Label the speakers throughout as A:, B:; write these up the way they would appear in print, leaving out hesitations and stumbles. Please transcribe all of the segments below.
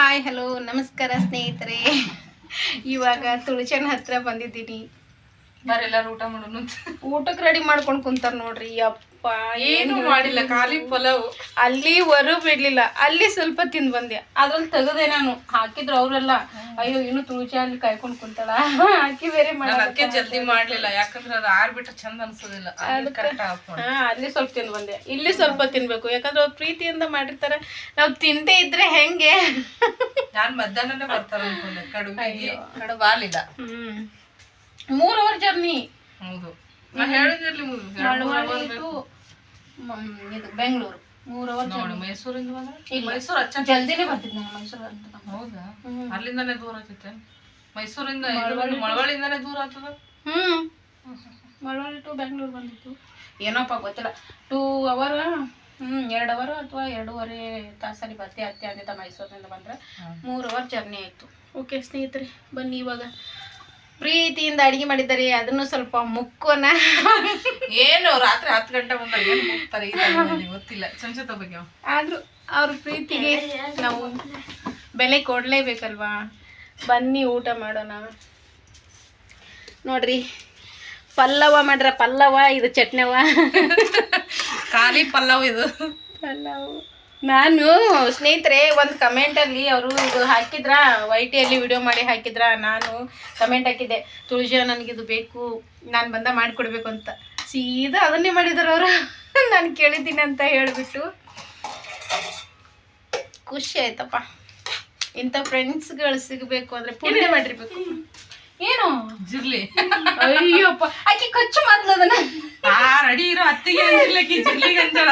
A: Hi hello ನಮಸ್ಕಾರ ಸ್ನೇಹಿತರೆ. ಇವಾಗ ತುಳಚನ ಹತ್ರ ಬಂದಿದ್ದೀನಿ.
B: ಬರೆಲ್ಲರೂ ಊಟ ಮಾಡೋಣ.
A: ಊಟಕ್ಕೆ ರೆಡಿ ಮಾಡ್ಕೊಂಡು ಕುಂತಾರ ನೋಡ್ರಿ. ಯಪ್ಪ
B: ಏನು ಮಾಡಿಲ್ಲ, ಖಾಲಿ ಪಲಾವ್.
A: ಅಲ್ಲಿ ಹೊರ ಬಿಡ್ಲಿಲ್ಲ, ಅಲ್ಲಿ ಸ್ವಲ್ಪ ತಿಂದು ಬಂದೆ. ಅದ್ರಲ್ಲಿ ತೆಗದೆ ನಾನು ಹಾಕಿದ್ರು ಅವರೆಲ್ಲ. ಅಯ್ಯೋ ಇನ್ನು ತುಳಚಿ ಅಲ್ಲಿ ಕಾಯ್ಕೊಂಡು ಕುಂತಾಳ, ಹಾಕಿ ಬೇರೆ
B: ಅದಕ್ಕೆ ಜಲ್ದಿ ಮಾಡ್ಲಿಲ್ಲ, ಯಾಕಂದ್ರೆ ಅದು ಆರ್ಬಿಟ್ರೆ ಚಂದ ಅನ್ಸೋದಿಲ್ಲ.
A: ಅಲ್ಲಿ ಸ್ವಲ್ಪ ತಿಂದು ಬಂದೆ, ಇಲ್ಲಿ ಸ್ವಲ್ಪ ತಿನ್ಬೇಕು, ಯಾಕಂದ್ರೆ ಅವ್ರು ಪ್ರೀತಿಯಿಂದ ಮಾಡಿರ್ತಾರೆ. ನಾವು ತಿಂದೇ ಇದ್ರೆ ಹೆಂಗೆ.
B: ನಾನ್ ಮಧ್ಯಾಹ್ನನೇ ಬರ್ತಾರ ಅನ್ಕೊಂಡೆ, ಕಡುಬು ಹಾಲಿಲ್ಲ.
A: 3 hour ಜರ್ನಿ.
B: ಹೌದು, ನಾನು ಹೇಳಿದಿರ್ಲಿ
A: ಇದು ಬೆಂಗಳೂರು 3 hour
B: ನೋಡಿ. ಮೈಸೂರಿಂದ ಬಂದ್ರೆ ಮೈಸೂರು ಅಚ್ಚ
A: ಜಲ್ದಿನೇ ಬರ್ತಿದ್ದೆ ನಾನು ಮೈಸೂರು ಅಂತ.
B: ಹೌದಾ, ಅಲ್ಲಿಂದಾನೇ ದೂರ ಆಗ್ತೈತೆ. ಮೈಸೂರಿಂದ ಮಳವಳ್ಳಿಂದಾನೇ ದೂರ ಆಗ್ತದ.
A: ಮಳವಳ್ಳಿ ಟು ಬೆಂಗಳೂರು ಬಂದಿತ್ತು. ಏನೋಪ್ಪ ಗೊತ್ತಿಲ್ಲ, 2 hour 2 hour ಅಥವಾ 2.5 ತಾಸಲ್ಲಿ ಬರ್ತಿ ಅತ್ತೆ ಅಂದಿದ್ದ. ಮೈಸೂರಿನಿಂದ ಬಂದ್ರೆ 3 hour ಜರ್ನಿ ಆಯ್ತು. ಓಕೆ ಸ್ನೇಹಿತರೆ, ಬನ್ನಿ ಇವಾಗ ಪ್ರೀತಿಯಿಂದ ಅಡಿಗೆ ಮಾಡಿದ್ದಾರೆ, ಅದನ್ನು ಸ್ವಲ್ಪ ಮುಕ್ಕೋನ.
B: ಏನು ರಾತ್ರಿ 10 ಗಂಟೆ ಬಂದಾಗ ಏನು ಮುಕ್ತಾರೆ ಗೊತ್ತಿಲ್ಲ. ಚಮಚದ ಬಗ್ಗೆ
A: ಆದ್ರೂ ಅವ್ರ ಪ್ರೀತಿಗೆ ನಾವು ಬೆಲೆ ಕೊಡ್ಲೇಬೇಕಲ್ವಾ. ಬನ್ನಿ ಊಟ ಮಾಡೋಣ. ನೋಡ್ರಿ, ಪಲ್ಲವ ಮಾಡ್ರ. ಪಲ್ಲವ ಇದು ಚಟ್ನವ,
B: ಖಾಲಿ ಪಲ್ಲವ್ ಇದು
A: ಪಲ್ಲವ್. ನಾನು ಸ್ನೇಹಿತರೆ ಒಂದು ಕಮೆಂಟಲ್ಲಿ ಅವರು ಇದು ಹಾಕಿದ್ರ, ವೈಟಿಯಲ್ಲಿ ವಿಡಿಯೋ ಮಾಡಿ ಹಾಕಿದ್ರ. ನಾನು ಕಮೆಂಟ್ ಹಾಕಿದ್ದೆ, ತುಳಜ ನನಗಿದು ಬೇಕು, ನಾನು ಬಂದ ಮಾಡಿಕೊಡ್ಬೇಕು ಅಂತ. ಸೀದಾ ಅದನ್ನೇ ಮಾಡಿದಾರ ಅವರು. ನಾನು ಕೇಳಿದ್ದೀನಿ ಅಂತ ಹೇಳಿಬಿಟ್ಟು ಖುಷಿ ಆಯ್ತಪ್ಪ. ಇಂಥ ಫ್ರೆಂಡ್ಸ್ಗಳು ಸಿಗಬೇಕು ಅಂದರೆ ಪುಣ್ಯ ಮಾಡಿರ್ಬೇಕು. ಏನು
B: ಜಿರ್ಲಿ,
A: ಅಯ್ಯಪ್ಪ ಆಕಿ ಖರ್ಚು ಮೊದ್ಲು ಅದನ್ನ
B: ರೆಡಿ ಇರೋ ಅತ್ತಿಗೆ ಜಿರ್ಲಿಗೆ ಅಂತಾಳ.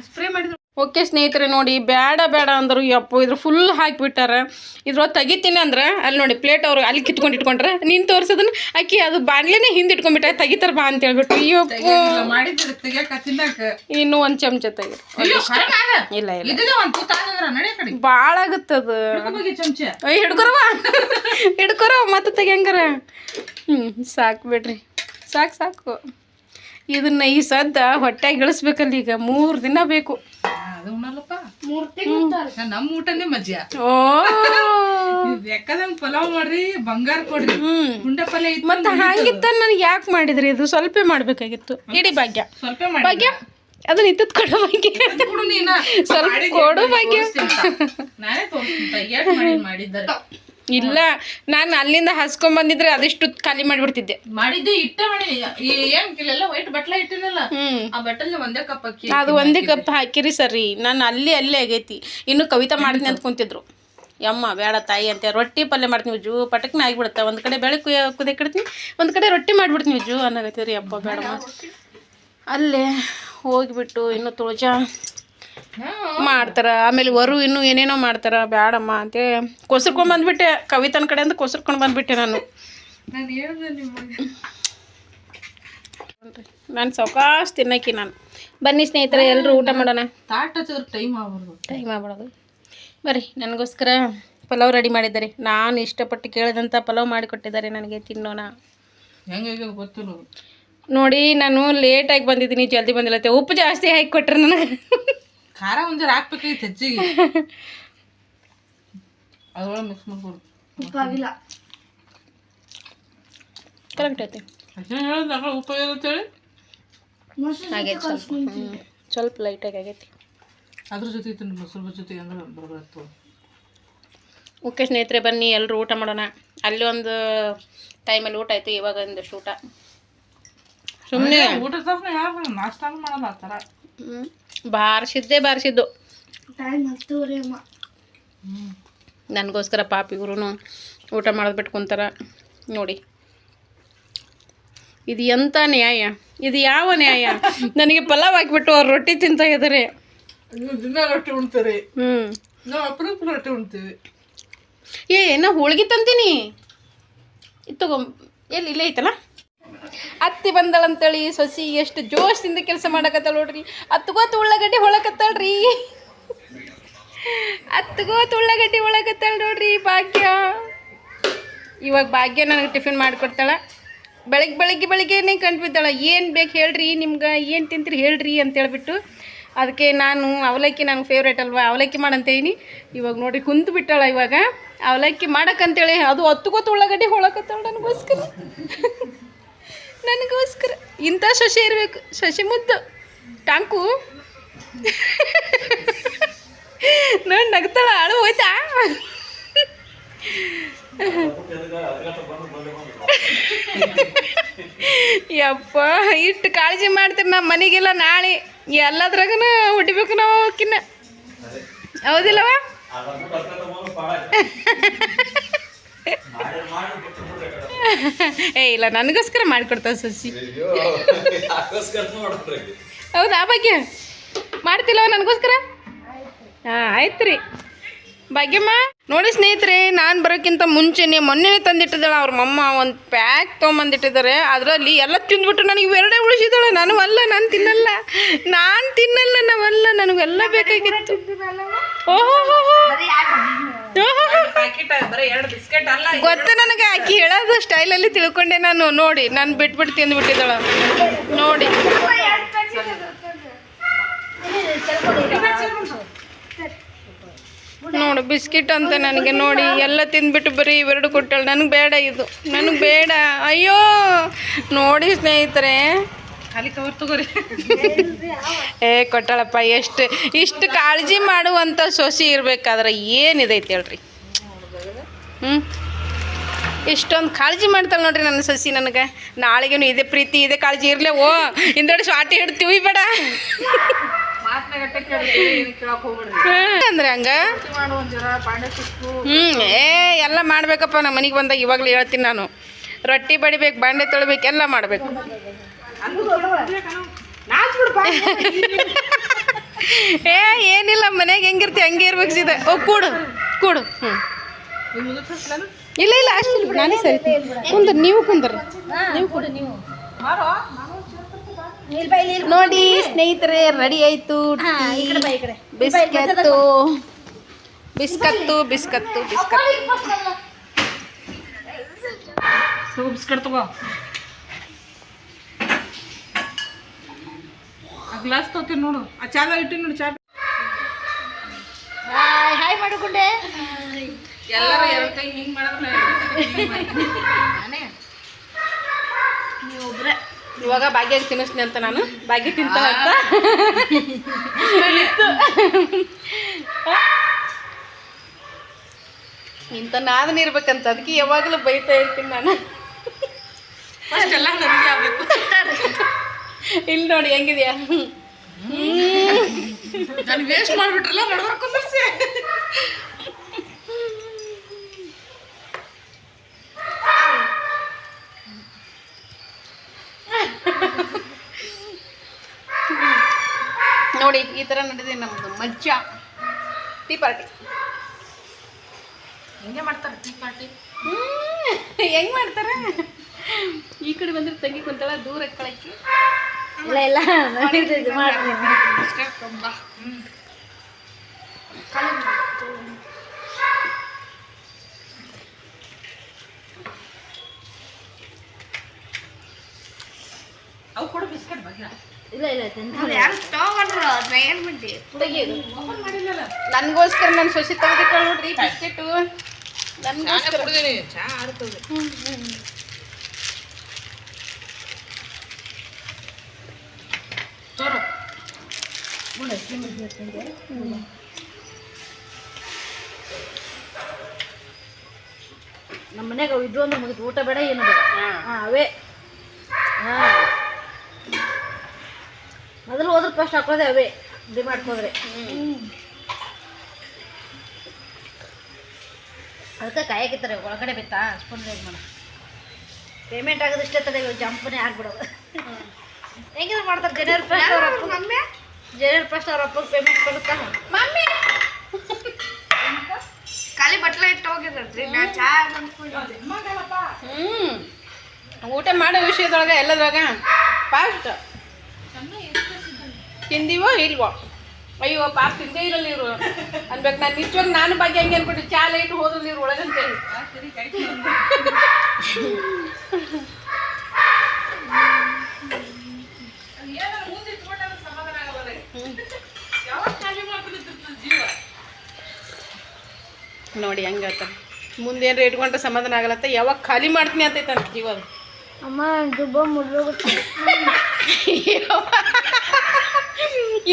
A: ಸ್ಪ್ರೇ ಮಾಡಿದ್ರು. ಓಕೆ ಸ್ನೇಹಿತರೆ, ನೋಡಿ ಬೇಡ ಬೇಡ ಅಂದರು. ಯಪ್ಪು ಇದ್ರ ಫುಲ್ ಹಾಕಿಬಿಟ್ಟಾರ. ಇದ್ರೊಳಗೆ ತೆಗಿತೀನಿ ಅಂದ್ರೆ ಅಲ್ಲಿ ನೋಡಿ ಪ್ಲೇಟ್ ಅವ್ರು ಅಲ್ಲಿ ಕಿತ್ಕೊಂಡು ಇಟ್ಕೊಂಡ್ರೆ, ನೀನು ತೋರಿಸೋದನ್ನ ಆಕಿ ಅದು ಬಾಣ್ಲೇನೆ ಹಿಂದೆ ಇಟ್ಕೊಂಡ್ಬಿಟ್ಟ. ತೆಗಿತಾರ ಬಾ ಅಂತ ಹೇಳ್ಬಿಟ್ಟು. ಅಯ್ಯಪ್ಪ ಇನ್ನೂ ಒಂದು ಚಮಚ ತೆಗಿ. ಇಲ್ಲ ಇಲ್ಲ, ಭಾಳ ಆಗುತ್ತದು. ಹಿಡ್ಕೊರವ ಹಿಡ್ಕೊರವ ಮತ್ತೆ ತೆಗಿಯಂಗಾರ. ಸಾಕು ಬಿಡ್ರಿ, ಸಾಕು ಸಾಕು. ಇದನ್ನ ಈ ಸದ್ದ ಹೊಟ್ಟೆಗೆ ಇಳಿಸ್ಬೇಕಲ್ಲ. ಈಗ 3 ದಿನ ಬೇಕು.
B: ನಮ್ಮ ಊಟನೇ ಮಜ್ಜಾ.
A: ಓ
B: ಯಾಕಂದ್ರೆ ಪಲಾವ್ ಮಾಡ್ರಿ, ಬಂಗಾರ ಕೊಡ್ರಿ, ಗುಂಡೆ ಪಲ್ಯ.
A: ಮತ್ತೆ ಹಂಗಿತ್ತ ನನಗೆ ಯಾಕೆ ಮಾಡಿದ್ರಿ? ಇದು ಸ್ವಲ್ಪ ಮಾಡ್ಬೇಕಾಗಿತ್ತು. ಇಡೀ ಭಾಗ್ಯ,
B: ಸ್ವಲ್ಪ
A: ಭಾಗ್ಯ ಅದನ್ನ ಇತ್ತದ ಕೊಡೋ ಭಾಗ್ಯ, ಸ್ವಲ್ಪ ಕೊಡು ಭಾಗ್ಯ.
B: ನಾನೇ ತೋರಿಸ್ತೀನಿ ಮಾಡಿದ್ದಾರೆ.
A: ಇಲ್ಲ, ನಾನು ಅಲ್ಲಿಂದ ಹಸ್ಕೊಂಡ್ ಬಂದಿದ್ರೆ ಅದಿಷ್ಟು ಖಾಲಿ ಮಾಡಿಬಿಡ್ತಿದ್ದೆ.
B: ಮಾಡಿದ್ದೆ ಇಟ್ಟ ಮಾಡಿ ಏನ್ ವೈಟ್ ಬಟ್ಲ ಇಟ್ಟಿನಲ್ಲ, ಆ ಬಟ್ಟಲ್ ಒಂದೇ ಕಪ್ ಹಾಕಿ
A: ಅದು ಒಂದೇ ಕಪ್ ಹಾಕಿರಿ ಸರಿ. ನಾನು ಅಲ್ಲೇ ಆಗೈತಿ. ಇನ್ನು ಕವಿತಾ ಮಾಡ್ತೀನಿ ಅಂತ ಕುಂತಿದ್ರು. ಯಮ್ಮ ಬೇಡ ತಾಯಿ ಅಂತ ರೊಟ್ಟಿ ಪಲ್ಯ ಮಾಡ್ತೀನಿ ಜೂ ಪಟಕ್ನ ಆಗಿಬಿಡುತ್ತೆ. ಒಂದು ಕಡೆ ಬೆಳೆ ಕುದಿಕಿಡ್ತೀನಿ, ಒಂದು ಕಡೆ ರೊಟ್ಟಿ ಮಾಡಿಬಿಡ್ತೀನಿ ಜೂ ಅನ್ನಕತ್ತೀರಿ. ಅಪ್ಪ ಬೇಡಮ್ಮ. ಅಲ್ಲೇ ಹೋಗಿಬಿಟ್ಟು ಇನ್ನು ತುಳಜ ಮಾಡ್ತಾರ, ಆಮೇಲೆ ವರು ಇನ್ನೂ ಏನೇನೋ ಮಾಡ್ತಾರ. ಬೇಡಮ್ಮ ಅಂತೇಳಿ ಕೊಸರ್ಕೊಂಡು ಬಂದ್ಬಿಟ್ಟೆ. ಕವಿತನ ಕಡೆ ಅಂತ ಕೊಸರ್ಕೊಂಡು ಬಂದ್ಬಿಟ್ಟೆ ನಾನು. ನಾನು ಸಾವಕಾಶ ತಿನ್ನಕಿ ನಾನು. ಬನ್ನಿ ಸ್ನೇಹಿತರೆ, ಎಲ್ಲರೂ ಊಟ ಮಾಡೋಣ.
B: ಟೈಮ್
A: ಆಗ್ಬಿಡೋದು. ಬರ್ರಿ, ನನಗೋಸ್ಕರ ಪಲಾವ್ ರೆಡಿ ಮಾಡಿದ್ದಾರೆ. ನಾನು ಇಷ್ಟಪಟ್ಟು ಕೇಳಿದಂಥ ಪಲಾವ್ ಮಾಡಿಕೊಟ್ಟಿದ್ದಾರೆ ನನಗೆ. ತಿನ್ನೋಣ.
B: ಹೆಂಗೆ ಗೊತ್ತಿಲ್ಲ
A: ನೋಡಿ, ನಾನು ಲೇಟಾಗಿ ಬಂದಿದ್ದೀನಿ, ಜಲ್ದಿ ಬಂದಿಲ್ಲತ್ತೆ. ಉಪ್ಪು ಜಾಸ್ತಿ ಹಾಕಿ ಕೊಟ್ರೆ ನನಗೆ.
B: ಖಾರ ಒಂದರ ಹಾಕ್ಬೇಕಾಗಿತ್ತು ಹೆಚ್ಚಿಗೆ, ಅದ್ರೊಳಗೆ ಮಿಕ್ಸ್ ಮಾಡ್ಕೊಡು.
A: ಉಪ್ಪಾಗಿಲ್ಲ, ಕರೆಕ್ಟ್ ಐತೆ.
B: ಉಪ್ಪು ಹೇಳಿ
A: ಆಗೈತೆ, ಸ್ವಲ್ಪ ಲೈಟಾಗಿ ಆಗೈತಿ.
B: ಅದ್ರ ಜೊತೆ ತಿಂದು ಮೊಸರು ಜೊತೆಗೆ ಅಂದ್ರೆ ಬರಬಾರ್ದು.
A: ಓಕೆ ಸ್ನೇಹಿತರೆ, ಬನ್ನಿ ಎಲ್ಲರೂ ಊಟ ಮಾಡೋಣ. ಅಲ್ಲಿ ಒಂದು ಟೈಮಲ್ಲಿ ಊಟ ಆಯಿತು, ಇವಾಗ ಒಂದಷ್ಟು ಊಟ. ಸುಮ್ಮನೆ
B: ಊಟ ನಾಷ್ಟ ಮಾಡೋದು ಆ ಥರ.
A: ಬಾರಿಸಿದ್ದು ನನಗೋಸ್ಕರ ಪಾಪ ಇವ್ರು ಊಟ ಮಾಡೋದು ಬಿಟ್ಟು ಕುಂತಾರ ನೋಡಿ. ಇದು ಎಂಥ ನ್ಯಾಯ? ಇದು ಯಾವ ನ್ಯಾಯ? ನನಗೆ ಪಲಾವ್ ಹಾಕಿಬಿಟ್ಟು ಅವ್ರು ರೊಟ್ಟಿ ತಿಂತ ಇದ್ದಾರೆ.
B: ದಿನ ರೊಟ್ಟಿ ಉಣ್ತಾರೆ, ನಾವು ಅಪರೂಪ ರೊಟ್ಟಿ ಉಣ್ತೀವಿ.
A: ನಾ ಹೋಳ್ಗೆ ತಂತೀನಿ. ತಗೋ, ಇಲ್ಲೇ ಐತಲ್ಲ. ಅತ್ತಿ ಬಂದಳಂತೇಳಿ ಸೊಸಿ ಎಷ್ಟು ಜೋಶದಿಂದ ಕೆಲಸ ಮಾಡಕತ್ತಾಳ ನೋಡ್ರಿ. ಅತ್ತಗೋತ ಉಳ್ಳಾಗಡ್ಡಿ ಹೊಳಕತ್ತಾಳ್ರಿ, ಅತ್ತಗೋತ ಉಳ್ಳಾಗಡ್ಡಿ ಹೊಳಕತ್ತಾಳ ನೋಡ್ರಿ ಭಾಗ್ಯ. ಇವಾಗ ಭಾಗ್ಯ ನನಗೆ ಟಿಫಿನ್ ಮಾಡಿಕೊಡ್ತಾಳ. ಬೆಳಗ್ಗೆನೇ ಕಂಡು ಬಿದ್ದಾಳ. ಏನು ಬೇಕು ಹೇಳ್ರಿ, ನಿಮ್ಗೆ ಏನು ತಿಂತೀರಿ ಹೇಳ್ರಿ ಅಂತ ಹೇಳ್ಬಿಟ್ಟು ಅದಕ್ಕೆ ನಾನು ಅವಲಕ್ಕಿ ನನಗೆ ಫೇವ್ರೇಟ್ ಅಲ್ವಾ, ಅವಲಕ್ಕಿ ಮಾಡಂತೇನಿ. ಇವಾಗ ನೋಡಿ ಕುಂತು ಬಿಟ್ಟಾಳ ಇವಾಗ ಅವಲಕ್ಕಿ ಮಾಡಕ್ಕಂತೇಳಿ. ಅದು ಹೊತ್ತುಕೊತ್ತು ಉಳ್ಳಾಗಡ್ಡಿ ಹೊಳಕತ್ತಾಳ ನನಗೋಸ್ಕರ. ಇಂಥ ಶಶಿ ಇರಬೇಕು, ಶಶಿ ಮುದ್ದು ಟಾಂಕು ನೋಡಿ ನಗ್ತಾಳ. ಅಳು ಹೋಯ್ತಾ ಯಪ್ಪ, ಇಷ್ಟು ಕಾಳಜಿ ಮಾಡ್ತೀರಿ ನಮ್ಮ ಮನೆಗೆಲ್ಲ. ನಾಳೆ ಎಲ್ಲದ್ರಾಗನ ಹೊಡಿಬೇಕು ನಾವು ಅವಕ್ಕಿನ್ನ, ಹೌದಿಲ್ಲವ? ಏ ಇಲ್ಲ, ನನಗೋಸ್ಕರ ಮಾಡಿಕೊಡ್ತಾವ ಸಸಿ. ಹೌದಾ ಭಾಗ್ಯ? ಮಾಡ್ತಿಲ್ಲವ ನನಗೋಸ್ಕರ? ಹಾಂ ಆಯ್ತು ರೀ ಭಾಗ್ಯಮ್ಮ. ನೋಡಿ ಸ್ನೇಹಿತರೆ, ನಾನು ಬರೋಕ್ಕಿಂತ ಮುಂಚೆನೆ ಮೊನ್ನೆ ತಂದಿಟ್ಟಿದ್ದಾಳೆ ಅವ್ರ ಮಮ್ಮ. ಒಂದು ಪ್ಯಾಕ್ ತೊಗೊಂಬಂದಿಟ್ಟಿದ್ದಾರೆ. ಅದರಲ್ಲಿ ಎಲ್ಲ ತಿಂದ್ಬಿಟ್ಟು ನನಗೆ ಇವೆರಡೇ ಉಳಿಸಿದಾಳೆ. ನಾನು ತಿನ್ನಲ್ಲ, ನಾವಲ್ಲ, ನನಗೆಲ್ಲ ಬೇಕಾಗಿತ್ತು. ಗೊತ್ತು ನನಗೆ, ಆಕಿ ಹೇಳೋದು ಸ್ಟೈಲಲ್ಲಿ ತಿಳ್ಕೊಂಡೆ ನಾನು. ನೋಡಿ ನಾನು ಬಿಟ್ಬಿಟ್ಟು ತಿಂದ್ಬಿಟ್ಟಿದ್ದಾಳೆ ನೋಡಿ. ನೋಡು ಬಿಸ್ಕಿಟ್ ಅಂತ ನನಗೆ. ನೋಡಿ ಎಲ್ಲ ತಿಂದ್ಬಿಟ್ಟು ಬರೀ ಇವೆರಡು ಕೊಟ್ಟಳು. ನನಗೆ ಬೇಡ, ಇದು ನನಗೆ ಬೇಡ. ಅಯ್ಯೋ ನೋಡಿ ಸ್ನೇಹಿತರೆ,
B: ಖಾಲಿ ಕವರ್ ತಗೋರಿ.
A: ಕೊಟ್ಟಾಳಪ್ಪ. ಇಷ್ಟು ಕಾಳಜಿ ಮಾಡುವಂಥ ಸೊಸಿ ಇರ್ಬೇಕಾದ್ರೆ ಏನಿದೈತೆ ಹೇಳ್ರಿ. ಇಷ್ಟೊಂದು ಕಾಳಜಿ ಮಾಡ್ತಾಳೆ ನೋಡ್ರಿ ನನ್ನ ಸೊಸಿ. ನನಗೆ ನಾಳೆಗೇನು ಇದೇ ಪ್ರೀತಿ ಇದೇ ಕಾಳಜಿ ಇರಲೇ. ಓ ಹಿಂದೆಡೆ ಸ್ವಾಟಿ ಹಿಡ್ತೀವಿ ಬೇಡ ಅಂದ್ರೆ ಹಂಗ. ಎಲ್ಲ ಮಾಡ್ಬೇಕಪ್ಪ. ನಮ್ಮ ಮನೆಗೆ ಬಂದಾಗ ಇವಾಗಲೂ ಹೇಳ್ತೀನಿ ನಾನು. ರೊಟ್ಟಿ ಬಡಿಬೇಕು, ಬಾಂಡೆ ತೊಳಿಬೇಕು, ಎಲ್ಲ ಮಾಡಬೇಕು. ಏನಿಲ್ಲ, ಮನೆಗೆ ಹೆಂಗಿರ್ತಿ ಹಂಗೆ ಇರ್ಬೇಕು ಸೀದಾ. ಓ ಕೂಡು. ಇಲ್ಲ ಅಷ್ಟು ನಾನೇ ಸರಿ. ಕುಂದ್ರ ನೀವು ಕುಂದ್ರ. ನೋಡಿ ಸ್ನೇಹಿತರೆ, ರೆಡಿ ಆಯ್ತು ಬಿಸ್ಕತ್ತು.
B: ಬಿಸ್ಕಟ್ ತಗೋ. ಗ್ಲಾಸ್ ತಗೋತೀನಿ ನೋಡು. ಆ ಚಾಲ ಇಟ್ಟು ನೋಡಿ. ಚಾ
A: ಹಾಯ್ ಮಾಡಿಕೊಂಡೆ.
B: ಎಲ್ಲರೂ ಎರಡು ಕೈ ಹಿಂಗೆ ಮಾಡಿದ್ರೆ
A: ನೀವು ಒಬ್ರೆ. ಇವಾಗ ಭಾಗ್ಯಗೆ ತಿನ್ನಿಸ್ತೀನಿ ಅಂತ ನಾನು. ಭಾಗ್ಯ ತಿಂತಾಳ ಅಂತ ಇಂಥ ನಾದನ ಇರ್ಬೇಕಂತ. ಅದಕ್ಕೆ ಯಾವಾಗಲೂ ಬೈತಾ ಇರ್ತೀನಿ ನಾನು.
B: ಅಷ್ಟೆಲ್ಲ ನನಗೆ ಆಗಬೇಕು.
A: ಇಲ್ಲಿ ನೋಡಿ ಹೆಂಗಿದ್ಯಾ.
B: ನಾನು ವೇಸ್ಟ್ ಮಾಡಿಬಿಟ್ರಲ್ಲ ನಡ್ಬರ್ಕು.
A: ನೋಡಿ ಈ ಥರ ನಡೆದಿದೆ ನಮ್ಮದು ಮಜ್ಜಾ ಟೀ ಪಾರ್ಟಿ.
B: ಹೆಂಗೆ ಮಾಡ್ತಾರೆ ಟೀ ಪಾರ್ಟಿ?
A: ಹೆಂಗೆ ಮಾಡ್ತಾರೆ? ಈ ಕಡೆ ಬಂದ್ರೆ ತಂಗಿ ಕುಂತಾಳ, ದೂರ ಕಳಕ್ಕಿ. ಇಲ್ಲ
B: ಅವು ಕೊಡು ಬಿಸ್ಕೆಟ್ ಬಗ್ಗೆ.
A: ನನಗೋಸ್ಕರ ನನ್ನ ಸೊಸಿ ತೆಗೆದಿಟ್ಟಾಳ ನೋಡ್ರಿ ಬಿಸ್ಕೆಟು.
B: ನನಗೋಸ್ಕರ ಚಾ ಆಡ್ತದೆ. ತೋರು
C: ನಮ್ಮ ಮನ್ಯಾಗ ಇದ್ದು ಅಂದ್ರೆ ಮುಗಿದು ಊಟ ಬೇಡ ಏನು ಬೇಡ. ಅವೇ ಮೊದಲು ಹೋದ್ರೆ ಫಸ್ಟ್ ಹಾಕೋದೆ ಅವೇ ಡಿ ಮಾಡ್ಕೋದ್ರೆ. ಅದಕ್ಕೆ ಕಾಯಕಿತ್ತಾರೆ ಒಳಗಡೆ ಬಿತ್ತಾ ಸ್ಪೂನ್ ರೇಟ್ ಮಾಡ. ಪೇಮೆಂಟ್ ಆಗೋದು ಇಷ್ಟೇ ತಡೆ, ಜಂಪನೇ ಆಗ್ಬಿಡೋದು. ಹೆಂಗಿದ್ರು ಮಾಡ್ತಾರೆ ಜನವರಿ ಫಸ್ಟ್ ಅವ್ರ ಅಪ್ಪ. ಜನವರಿ ಫಸ್ಟ್ ಅವ್ರ ಅಪ್ಪಗೆ ಪೇಮೆಂಟ್ ಕೊಡುತ್ತಾ.
B: ಖಾಲಿ ಬಟ್ಲ ಇಟ್ಟು ಹೋಗಿದ್ರಿ. ನಾ ಚಾ
A: ಊಟ ಮಾಡೋ ವಿಷಯದೊಳಗೆ ಎಲ್ಲದ್ರಾಗ ಫಾಸ್ಟ್ ತಿಂದೀವೋ ಇಲ್ವೋ. ಅಯ್ಯೋ ಪಾಪ ತಿಂದೇ ಇರಲ್ಲ ಇವರು ಅನ್ಬೇಕು. ನಾನು ನಿಜವಾಗಿ ನಾನು ಬಗ್ಗೆ ಹಂಗೆ ಅನ್ಬಿಟ್ಟು ಚಾ ಲೈಟ್ ಹೋದ್ರಲ್ಲಿ ಇವ್ರು ಒಳಗಂತೇಳಿ. ನೋಡಿ ಹಂಗೆ ಹೇಳ್ತಾನೆ ಮುಂದೆ ಏನಾರ ಇಟ್ಕೊಂಡ್ರೆ ಸಮಾಧಾನ ಆಗಲತ್ತ ಯಾವಾಗ ಖಾಲಿ ಮಾಡ್ತೀನಿ ಅಂತೈತೆ ಅಂತ ಜೀವ ಅದು
C: ಅಮ್ಮ ದುಬ್ಬ ಮುರಿದೋಗುತ್ತೆ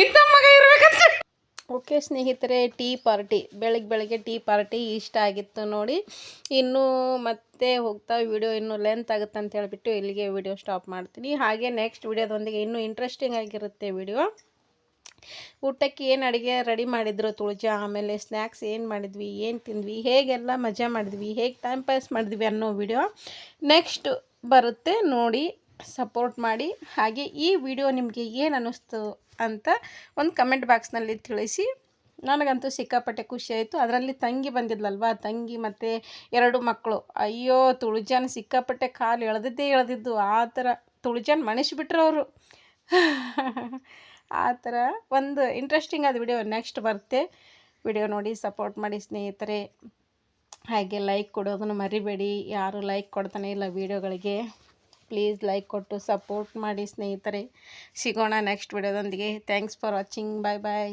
A: ಇಂಥ ಮಗ ಇರ್ಬೇಕಂತ. ಓಕೆ ಸ್ನೇಹಿತರೆ, ಟೀ ಪಾರ್ಟಿ ಬೆಳಗ್ಗೆ ಟೀ ಪಾರ್ಟಿ ಇಷ್ಟ ಆಗಿತ್ತು ನೋಡಿ. ಇನ್ನೂ ಮತ್ತೆ ಹೋಗ್ತಾ ವಿಡಿಯೋ ಇನ್ನೂ ಲೆಂತ್ ಆಗುತ್ತೆ ಅಂತ ಹೇಳಿಬಿಟ್ಟು ಇಲ್ಲಿಗೆ ವಿಡಿಯೋ ಸ್ಟಾಪ್ ಮಾಡ್ತೀನಿ. ಹಾಗೆ ನೆಕ್ಸ್ಟ್ ವಿಡಿಯೋದೊಂದಿಗೆ ಇನ್ನೂ ಇಂಟ್ರೆಸ್ಟಿಂಗ್ ಆಗಿರುತ್ತೆ ವಿಡಿಯೋ. ಊಟಕ್ಕೆ ಏನು ಅಡುಗೆ ರೆಡಿ ಮಾಡಿದ್ರು ತುಳಜಾ, ಆಮೇಲೆ ಸ್ನ್ಯಾಕ್ಸ್ ಏನು ಮಾಡಿದ್ವಿ, ಏನು ತಿಂದ್ವಿ, ಹೇಗೆಲ್ಲ ಮಜಾ ಮಾಡಿದ್ವಿ, ಹೇಗೆ ಟೈಮ್ ಪಾಸ್ ಮಾಡಿದ್ವಿ ಅನ್ನೋ ವಿಡಿಯೋ ನೆಕ್ಸ್ಟ್ ಬರುತ್ತೆ ನೋಡಿ. ಸಪೋರ್ಟ್ ಮಾಡಿ. ಹಾಗೆ ಈ ವಿಡಿಯೋ ನಿಮಗೆ ಏನು ಅನ್ನಿಸ್ತು ಅಂತ ಒಂದು ಕಮೆಂಟ್ ಬಾಕ್ಸ್ನಲ್ಲಿ ತಿಳಿಸಿ. ನನಗಂತೂ ಸಿಕ್ಕಾಪಟ್ಟೆ ಖುಷಿ ಆಯಿತು. ಅದರಲ್ಲಿ ತಂಗಿ ಬಂದಿದ್ಲಲ್ವ, ತಂಗಿ ಮತ್ತು 2 ಮಕ್ಕಳು. ಅಯ್ಯೋ ತುಳಜಾನ ಸಿಕ್ಕಾಪಟ್ಟೆ ಕಾಲು ಎಳೆದಿದ್ದು ಆ ಥರ ತುಳಜಾನ ಮಣಿಸ್ಬಿಟ್ರು ಅವರು. ಆ ಥರ ಒಂದು ಇಂಟ್ರೆಸ್ಟಿಂಗ್ ಆದ ವಿಡಿಯೋ ನೆಕ್ಸ್ಟ್ ಬರುತ್ತೆ. ವಿಡಿಯೋ ನೋಡಿ ಸಪೋರ್ಟ್ ಮಾಡಿ ಸ್ನೇಹಿತರೆ. ಹಾಗೆ ಲೈಕ್ ಕೊಡೋದನ್ನು ಮರಿಬೇಡಿ. ಯಾರು ಲೈಕ್ ಕೊಡ್ತಾನೆ ಇಲ್ಲ ವಿಡಿಯೋಗಳಿಗೆ. ಪ್ಲೀಸ್ ಲೈಕ್ ಕೊಟ್ಟು ಸಪೋರ್ಟ್ ಮಾಡಿ ಸ್ನೇಹಿತರೆ. ಸಿಗೋಣ ನೆಕ್ಸ್ಟ್ ವಿಡಿಯೋದೊಂದಿಗೆ. Thanks for watching. Bye bye.